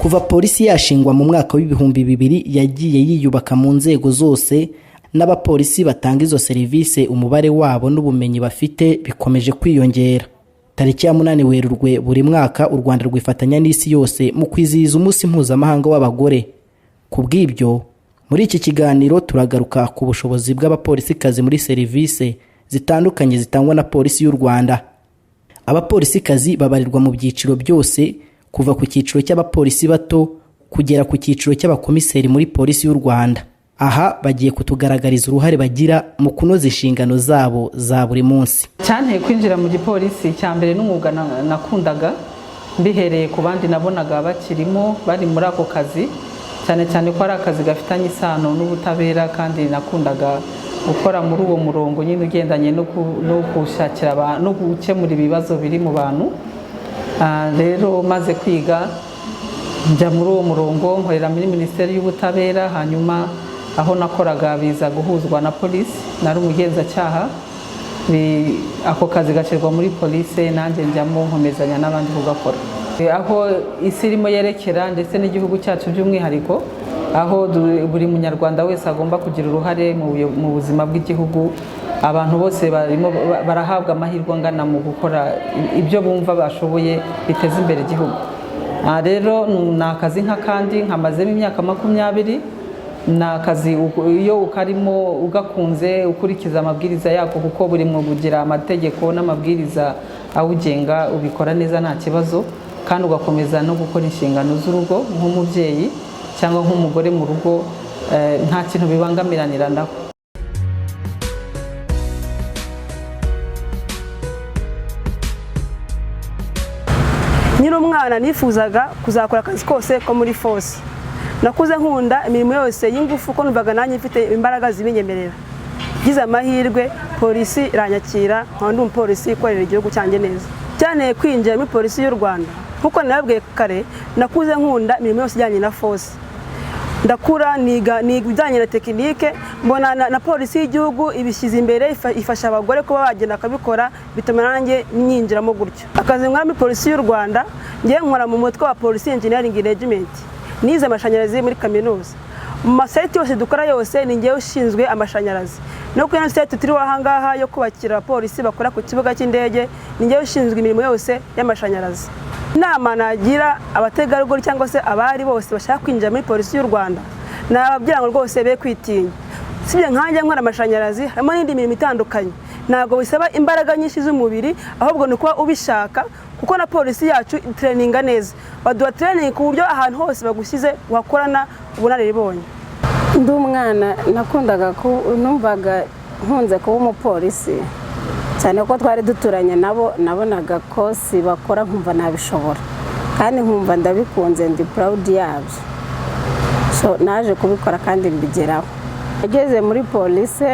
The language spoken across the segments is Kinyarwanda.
Kuva polisi yashingwa mu mwaka w'ibihumbi 2000 yagiye yiyubaka mu nzego zose, n'abapolisi batanga izo serivisi umubare wabo n'ubumenyi bafite bikomeje kwiyongera. Tariki ya 8 Werurwe buri mwaka u Rwanda rwifatanya n'isi yose mu kwizihiza umunsi mpuzamahanga w'abagore. Kubw'ibyo muri iki kiganiro turagaruka ku bushobozi bw'abapolisikazi muri serivisi zitandukanye zitangwa na polisi y'u Rwanda. Abapolisikazi babarirwa mu byiciro byose, kuva ku cyiciro cy'abapolisi bato kugera ku cyiciro cy'abakomiseri muri polisi y'u Rwanda. Aha bagiye kutugaragariza uruhare bagira mu kunoza inshingano zabo za buri munsi. Cyane kwinjira mu gipolisi cyambere n'umwuga nakundaga, mbihereye ku bandi nabonaga bakirimo bari muri ako kazi, cyane cyane ko ari akazi gafitanye isano n'ubutabera, kandi nakundaga gukora muri uwo murongo nyine ugendanye no gushakira abantu no gukemura ibibazo biri mu bantu. Rero maze kwiga njya muri uwo murongo, nkorera muri Minisiteri y'Ubutabera, hanyuma aho nakoraga biza guhuzwa na polisi, nari umugenzacyaha, ako kazi gashyirwa muri polisi, nanjye njyamo nkomezanya n'abandi kugakora. Aho isi irimo yerekera ndetse n'igihugu cyacu by'umwihariko, aho buri munyarwanda wese agomba kugira uruhare mu buzima bw'igihugu, abantu bose barahabwa amahirwe angana mu gukora ibyo bumva bashoboye biteza imbere igihugu. Rero ni akazi nk'akandi, nkamazemo imyaka 20. Ni akazi iyo ukarimo ugakunze ukurikiza amabwiriza yako, kuko buri mwuga ugira amategeko n'amabwiriza awugenga, ubikora neza nta kibazo, kandi ugakomeza no gukora inshingano z'urugo nk'umubyeyi cyangwa nk'umugore mu rugo, nta kintu bibangamiranira naho. Nyiri umwana nifuzaga kuzakora akazi kose ko muri force. Nakuze nkunda imirimo yose y'ingufu, ko numvaga nanjye mfite imbaraga zibinyemerera. Gize amahirwe polisi iranyakira, nkandi umupolisi ikorera igihugu cyanjye neza. Cyane kwinjira muri polisi y'u Rwanda, kuko nababwiye kare nakuze nkunda imirimo yose ijyanye na force. Ndakura niga ibijyanye na tekinike, mbona na polisi y'igihugu ibishyize imbere, ifasha abagore kuba bagenda akabikora, bituma nanjye nyinjiramo gutyo. Akazi nkora muri polisi y'u Rwanda, ngiye nkora mu mutwe wa Police Engineering Regiment. Nize amashanyarazi muri kaminuza. Mu masite yose dukora yose ni ngewe ushinzwe amashanyarazi. No kuri site turi wahangaha yo kubakira abapolisi bakora ku kibuga cy'indege, ni ngewe ushinzwe imirimo yose y'amashanyarazi. Inama nagira abategarugori cyangwa se abari bose bashaka kwinjira muri polisi y'u Rwanda, nababwira ngo rwose be kwitinya. Sibye nkanjye nkora amashanyarazi, harimo n'indi mirimo itandukanye. Ntabwo bisaba imbaraga nyinshi z'umubiri, ahubwo ni kuba ubishaka, kuko na polisi yacu traininga neza. Baduha training ku buryo ahantu hose bagushyize wakorana ubunararibonye. Ndi umwana nakundaga numvaga nkunze kuba umupolisi, cyane ko twari duturanye nabo, nabonaga ko si bakora nkumva nabishobora, kandi nkumva ndabikunze, ndi proud yabyo. So naje kubikora kandi mbigeraho. Ageze muri polisi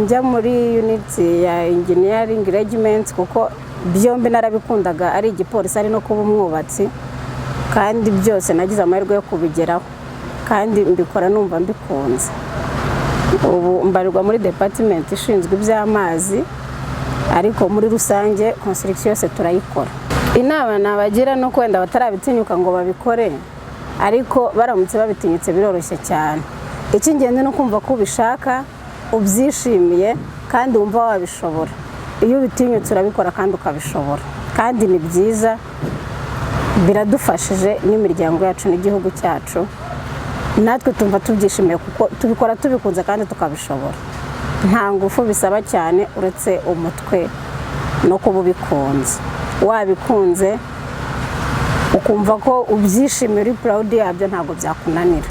njya muri unit ya Engineering Regiment, kuko byombi narabikundaga, ari igipolisi ari no kuba umwubatsi, kandi byose nagize amahirwe yo kubigeraho, kandi mbikora numva mbikunze. Ubu mbarirwa muri department ishinzwe iby'amazi, ariko muri rusange construction yose turayikora. Inama nabagira no kwenda batarabitinyuka ngo babikore, ariko baramutse babitinyitse biroroshye cyane. Icy'ingenzi no kumva ko ubishaka, ubyishimiye, kandi wumva wabishobora. Iyo ubitinyutse urabikora kandi ukabishobora, kandi ni byiza, biradufashije n'imiryango yacu n'igihugu cyacu. Natwe tumva tubyishimiye kuko tubikora tubikunze kandi tukabishobora. Nta ngufu bisaba cyane uretse umutwe no kuba ubikunze. Wabikunze ukumva ko ubyishimiye, uri proud yabyo, ntabwo byakunanira.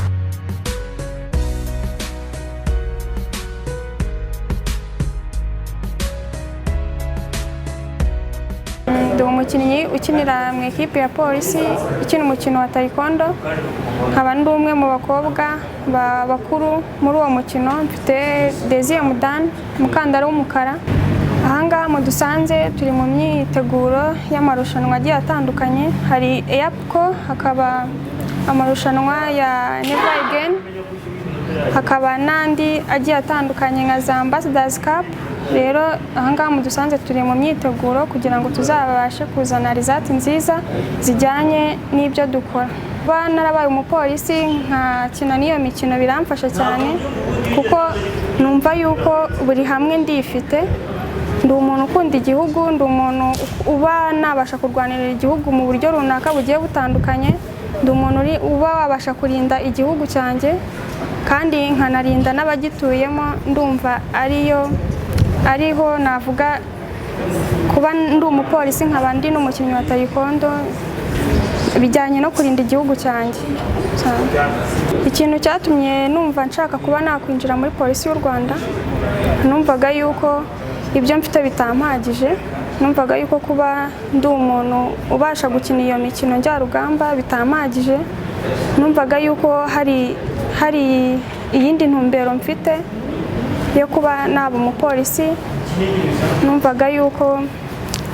Ndi umukinnyi ukinira mu ikipe ya polisi ikina umukino wa taekwondo, nkaba ndi umwe mu bakobwa bakuru muri uwo mukino. Mfite Desire Mudani, umukandara w'umukara. Ahangaha mu dusanze turi mu myiteguro y'amarushanwa agiye atandukanye. Hari EAPCO, hakaba amarushanwa ya Never Again, hakaba n'andi agiye atandukanye nka za Ambassadors Cup, rero ahangaha mudusanze turi mu myiteguro kugira ngo tuzabashe kuzana result nziza zijyanye n'ibyo dukora. Kuba narabaye umupolisi nkakina n'iyo mikino biramfasha cyane kuko numva yuko buri hamwe ndifite, ndi umuntu ukunda igihugu, ndi umuntu uba nabasha kurwanirira igihugu mu buryo runaka bugiye butandukanye, ndi umuntu uba wabasha kurinda igihugu cyanjye kandi nkanarinda n'abagituyemo. Ndumva ariho navuga kuba ndi umupolisi nkaba ndi n'umukinnyi wa taekwondo bijyanye no kurinda igihugu cyanjye. Ikintu cyatumye numva nshaka kuba nakwinjira muri polisi y'u Rwanda, numvaga yuko ibyo mfite bitampagije, numvaga yuko kuba ndi umuntu ubasha gukina iyo mikino njyarugamba bitampagije, numvaga yuko hari iyindi ntumbero mfite yo kuba naba umupolisi, numvaga yuko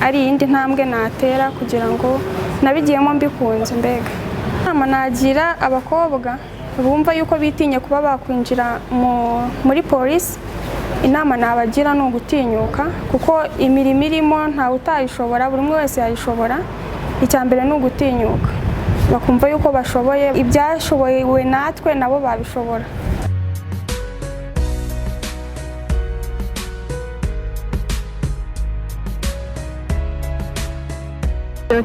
ari iyindi ntambwe natera kugira ngo nabigiyemo mbikunze. Mbega inama nagira abakobwa bumva yuko bitinye kuba bakwinjira muri polisi, inama nabagira ni ugutinyuka kuko imirimo irimo ntawe utayishobora, buri umwe wese yayishobora. Icya mbere ni ugutinyuka bakumva yuko bashoboye ibyashobowe natwe nabo babishobora.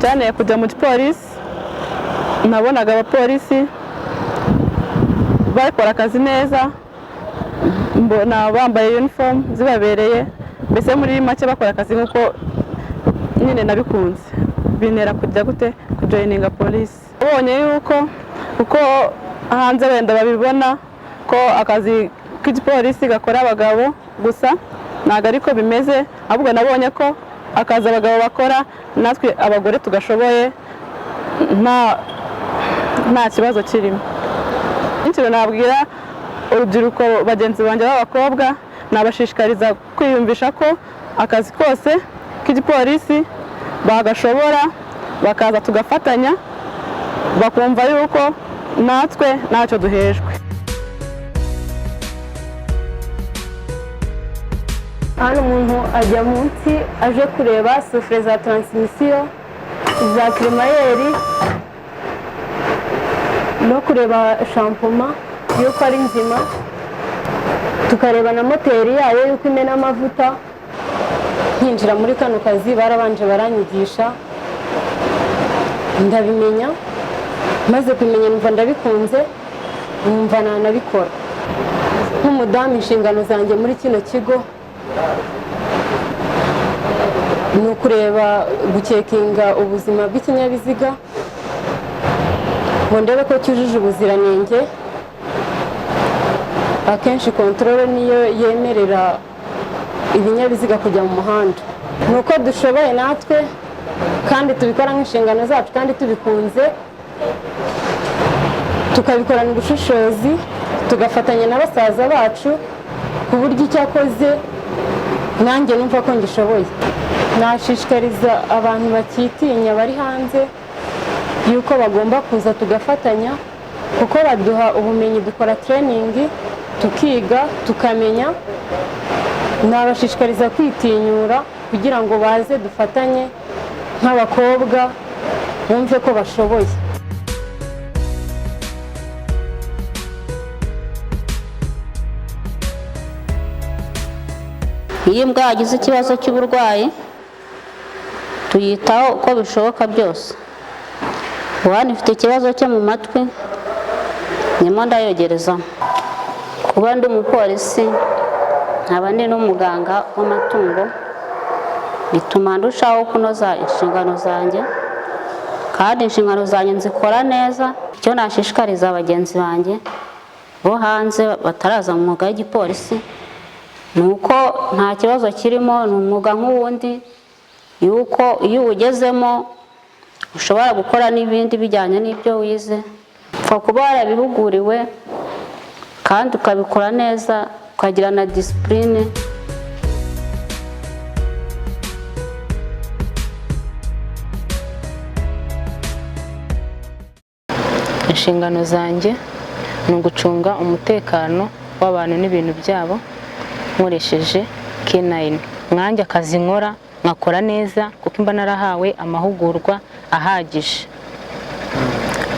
Cyane kujya mu gipolisi, nabonaga abapolisi bakora akazi neza, mbona bambaye uniform zibabereye, mbese muri make bakora akazi nk'uko nyine nabikunze, bintera kujya kujoyininga polisi. Ubonye yuko kuko hanze wenda babibona ko akazi k'igipolisi gakora abagabo gusa, ntabwo ariko bimeze, ahubwo nabonye ko akazi abagabo bakora natwe abagore tugashoboye, nta kibazo kirimo. Ikintu nabwira urubyiruko bagenzi banjye b'abakobwa, nabashishikariza kwiyumvisha ko akazi kose k'igipolisi bagashobora, bakaza tugafatanya, bakumva yuko natwe ntacyo duhejwe. Hano umuntu ajya munsi aje kureba sufure za taransimisiyo, za kirimayeri, no kureba shampoma yuko ari nzima, tukareba na moteri yayo yuko imena amavuta. Nkinjira muri kano kazi barabanje baranyigisha, ndabimenya, maze kumenya numva ndabikunze, numva nanabikora. Nk'umudamu inshingano zanjye muri kino kigo ni ukureba gucekinga ubuzima bw'ikinyabiziga ngo ndebe ko cyujuje ubuziranenge. Akenshi kontorore niyo yemerera ibinyabiziga kujya mu muhanda. Ni uko dushoboye natwe kandi tubikora nk'inshingano zacu kandi tubikunze, tukabikorana ubushishozi, tugafatanya na basaza bacu ku buryo icyo akoze nanjye numva ko ngishoboye. Nashishikariza abantu bakitinya bari hanze yuko bagomba kuza tugafatanya, kuko baduha ubumenyi, dukora training, tukiga, tukamenya. Nabashishikariza kwitinyura kugira ngo baze dufatanye nk'abakobwa, bumve ko bashoboye. Iyo imbwa yagize ikibazo cy'uburwayi tuyitaho uko bishoboka byose. Uwana ifite ikibazo cyo mu matwi, nyuma ndayogereza. Kuba ndi umupolisi nkaba ndi n'umuganga w'amatungo bituma ndushaho kunoza inshingano zanjye, kandi inshingano zanjye nzikora neza. Icyo nashishikariza abagenzi banjye bo hanze bataraza mu mwuga w'igipolisi ni uko nta kibazo kirimo, ni umwuga nk'uwundi, yuko iyo uwugezemo ushobora gukora n'ibindi bijyanye n'ibyo wize. Upfa kuba warabihuguriwe kandi ukabikora neza, ukagira na disipurine. Inshingano zanjye ni ugucunga umutekano w'abantu n'ibintu byabo nkoresheje K9 mwanjye akazi nkora nkakora neza kuko mba narahawe amahugurwa ahagije.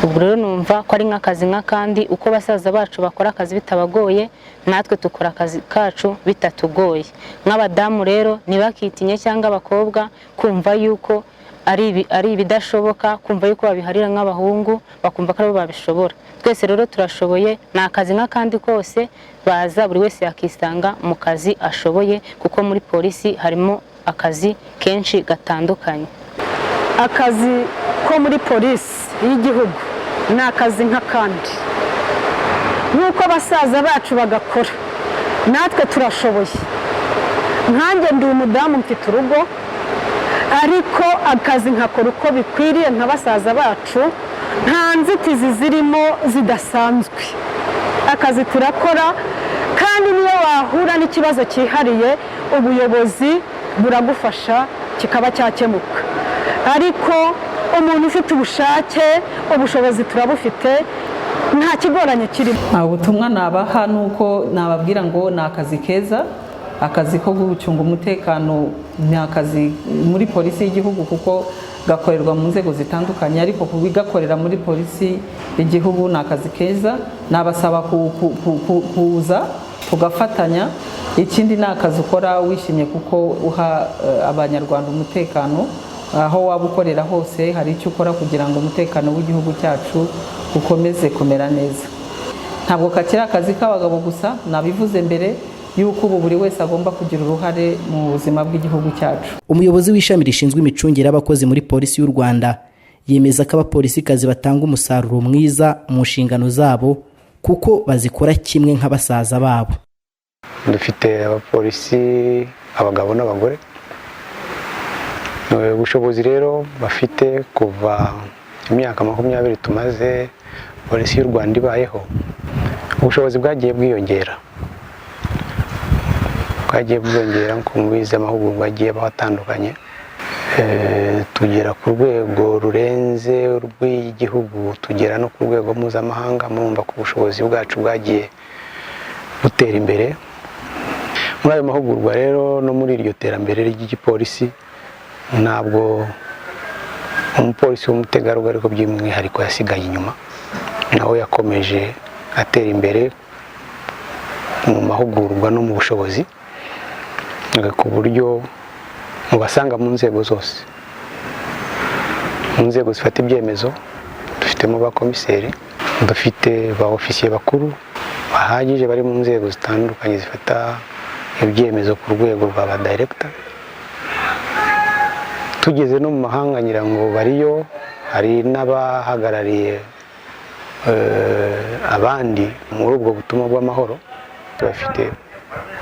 Ubwo rero numva ko ari nk'akazi nk'akandi uko basaza bacu bakora akazi bitabagoye natwe tukora akazi kacu bitatugoye. Nk'abadamu rero ntibakitinye cyangwa abakobwa kumva yuko ari ibidashoboka, kumva yuko babiharira nk'abahungu bakumva ko aribo babishobora. Twese rero turashoboye, ni akazi nk'akandi kose, baza buri wese yakisanga mu kazi ashoboye kuko muri polisi harimo akazi kenshi gatandukanye. Akazi ko muri polisi y'igihugu ni akazi nk'akandi, nk'uko abasaza bacu bagakora natwe turashoboye. Nkanjye ndi umudamu mfite urugo, ariko akazi nkakora uko bikwiriye nka basaza bacu, nta nzitizi zirimo zidasanzwe. Akazi turakora, kandi niyo wahura n'ikibazo cyihariye ubuyobozi buragufasha kikaba cyakemuka. Ariko umuntu ufite ubushake, ubushobozi turabufite, nta kigoranye kirimo. Ubutumwa nabaha nuko nababwira ngo ni akazi keza, akazi ko gucunga umutekano ni akazi muri polisi y'igihugu kuko gakorerwa mu nzego zitandukanye, ariko kubigakorera muri polisi y'igihugu ni akazi keza. Nabasaba kuza tugafatanya. Ikindi ni akazi ukora wishimye kuko uha abanyarwanda umutekano. Aho waba ukorera hose hari icyo ukora kugira ngo umutekano w'igihugu cyacu ukomeze kumera neza. Ntabwo kakiri akazi k'abagabo gusa, nabivuze mbere yuko ubu buri wese agomba kugira uruhare mu buzima bw'igihugu cyacu. Umuyobozi w'ishami rishinzwe imicungire y'abakozi muri polisi y'u Rwanda yemeza ko abapolisikazi batanga umusaruro mwiza mu nshingano zabo kuko bazikora kimwe nk'abasaza babo. Dufite abapolisi abagabo n'abagore. Ubushobozi rero bafite kuva imyaka 20 tumaze polisi y'u Rwanda ibayeho, ubushobozi bwagiye bwiyongera nko mu bize amahugurwa agiye batandukanye. Tugera ku rwego rurenze rw'igihugu, tugera no ku rwego mpuzamahanga. Murumva ko ubushobozi bwacu bwagiye butera imbere. Muri ayo mahugurwa rero no muri iryo terambere ry'igipolisi, ntabwo umupolisi w'umutegarugori ariko by'umwihariko yasigaye inyuma, nawe yakomeje atera imbere mu mahugurwa no mu bushobozi, ku buryo mubasanga mu nzego zose, mu nzego zifata ibyemezo. Dufitemo ba komiseri, dufite ba ofisiye bakuru bahagije bari mu nzego zitandukanye zifata ibyemezo ku rwego rwa ba director. Tugeze no mu mahanga ngira ngo bariyo, hari n'abahagarariye abandi muri ubwo butumwa bw'amahoro. Bafite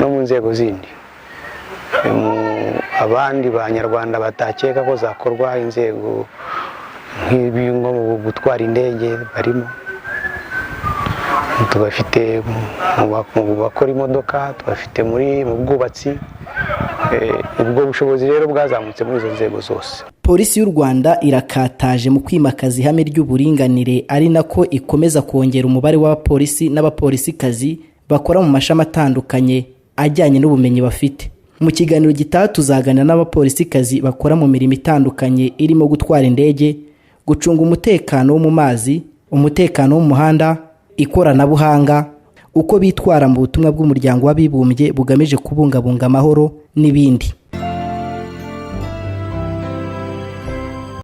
no mu nzego zindi abandi banyarwanda batakeka ko zakorwa inzego nk'ibi nko mu gutwara indege barimo. Tubafite mu bakora imodoka, tubafite mu bwubatsi. Ubwo bushobozi rero bwazamutse muri izo nzego zose. Polisi y'u Rwanda irakataje mu kwimakaza ihame ry'uburinganire, ari nako ikomeza kongera umubare w'abapolisi n'abapolisikazi bakora mu mashami atandukanye ajyanye n'ubumenyi bafite. Mu kiganiro gitaha tuzaganira n'abapolisikazi bakora mu mirimo itandukanye irimo gutwara indege, gucunga umutekano wo mu mazi, umutekano wo mu muhanda, ikoranabuhanga, uko bitwara mu butumwa bw'umuryango w'abibumbye bugamije kubungabunga amahoro n'ibindi.